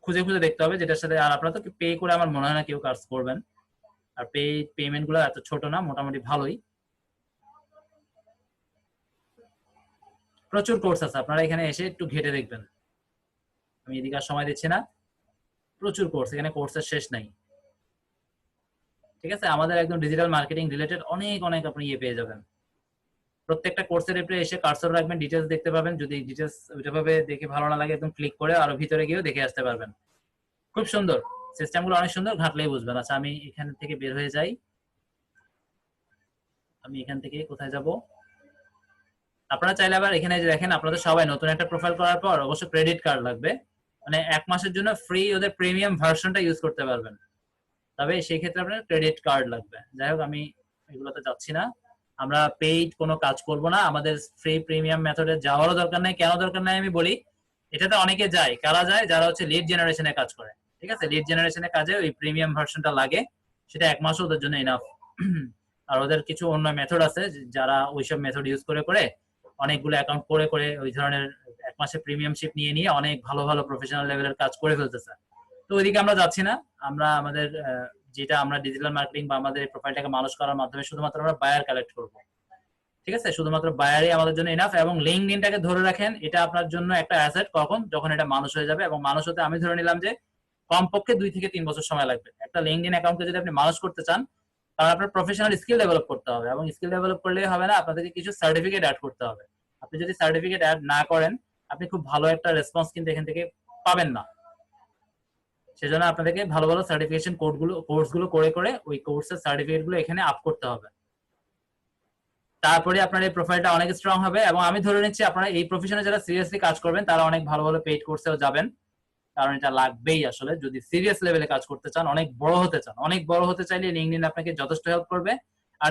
খুঁজে খুঁজে দেখতে হবে যেটার সাথে। আর আপনারা তো পে করে আমার মনে হয় না কেউ কাজ করবেন, আর পেমেন্ট গুলো এত ছোট না, মোটামুটি ভালোই। প্রচুর কোর্স আছে, আপনারা এখানে এসে একটু ঘেটে দেখবেন। আমি এদিকে আর সময় দিচ্ছি না, প্রচুর কোর্স, এখানে কোর্সের শেষ নাই। ঠিক আছে, আমাদের একদম ডিজিটাল মার্কেটিং রিলেটেড অনেক অনেক আপনি পেয়ে যাবেন। প্রত্যেকটা কোর্সের উপরে এসে কার্সর রাখবেন, ডিটেলস দেখতে পাবেন। যদি ডিটেলস ওইভাবে দেখে ভালো না লাগে, একদম ক্লিক করে আরো ভিতরে গিয়েও দেখে আসতে পারবেন। খুব সুন্দর, সিস্টেমগুলো অনেক সুন্দর, ঘাটলেই বুঝবেন। আচ্ছা, আমি এখান থেকে বের হয়ে যাই। আমি এখান থেকে কোথায় যাব? আপনারা চাইলে আবার এখানে যে দেখেন, আপনাদের সবাই নতুন একটা প্রোফাইল করার পর অবশ্য ক্রেডিট কার্ড লাগবে, মানে 1 মাসের জন্য ফ্রি ওদের প্রিমিয়াম ভার্সনটা ইউজ করতে পারবেন। তবে সেই ক্ষেত্রে আপনার ক্রেডিট কার্ড লাগবে। যাই হোক, আমি এগুলোতে যাচ্ছি না। আমরা পেইড কোনো কাজ করব না, আমাদের ফ্রি প্রিমিয়াম মেথডে যাওয়ারও দরকার নাই। কেন দরকার নাই আমি বলি। এটাতে অনেকে যায়, কারা যায়? যারা হচ্ছে লিড জেনারেশনে কাজ করে। ঠিক আছে, লিড জেনারেশনের কাজে ওই প্রিমিয়াম ভার্সনটা লাগে, সেটা 1 মাসও ওদের জন্য ইনাফ। আর ওদের কিছু অন্য মেথড আছে, যারা ওইসব মেথড ইউজ করে করে অনেকগুলো অ্যাকাউন্ট করে করে ওই ধরনের 1 মাসের প্রিমিয়ামশিপ নিয়ে নিয়ে অনেক ভালো ভালো প্রফেশনাল লেভেলের কাজ করে ফেলতেছে। তো ওইদিকে আমরা যাচ্ছি না। আমরা আমাদের যেটা আমরা ডিজিটাল মার্কেটিং বা আমাদের প্রোফাইলটাকে মানুষ করার মাধ্যমে শুধুমাত্র আমরা বায়ার কালেক্ট করব। ঠিক আছে, শুধুমাত্র বায়ারই আমাদের জন্য ইনাফ। এবং লিঙ্কডইনটাকে ধরে রাখেন, এটা আপনার জন্য একটা অ্যাসেট কখন, যখন এটা মানুষ হয়ে যাবে। এবং মানুষ হতে আমি ধরে নিলাম যে কমপক্ষে 2 থেকে 3 বছর সময় লাগবে। একটা লিঙ্কডইন অ্যাকাউন্টকে যদি আপনি মানুষ করতে চান, তাহলে আপনার প্রফেশনাল স্কিল ডেভেলপ করতে হবে। এবং স্কিল ডেভেলপ করলেই হবে না, আপনাদেরকে কিছু সার্টিফিকেট অ্যাড করতে হবে। আপনি যদি সার্টিফিকেট অ্যাড না করেন, আপনি খুব ভালো একটা রেসপন্স কিন্তু এখান থেকে পাবেন না। সেজন্য আপনাদেরকে ভালো ভালো সার্টিফিকেশন কোর্সগুলো করে করে ওই কোর্সের সার্টিফিকেটগুলো এখানে আপ করতে হবে। তারপরে আপনার এই প্রোফাইলটা অনেক স্ট্রং হবে। এবং আমি ধরে নিচ্ছি আপনারা এই প্রফেশনে যারা সিরিয়াসলি কাজ করবেন, তারা অনেক ভালো ভালো পেইড কোর্সেও যাবেন, কারণ এটা লাগবেই আসলে। যদি সিরিয়াস লেভেলে কাজ করতে চান, অনেক বড় হতে চান, অনেক বড় হতে চাইলে লিঙ্কডইন আপনাকে যথেষ্ট হেল্প করবে।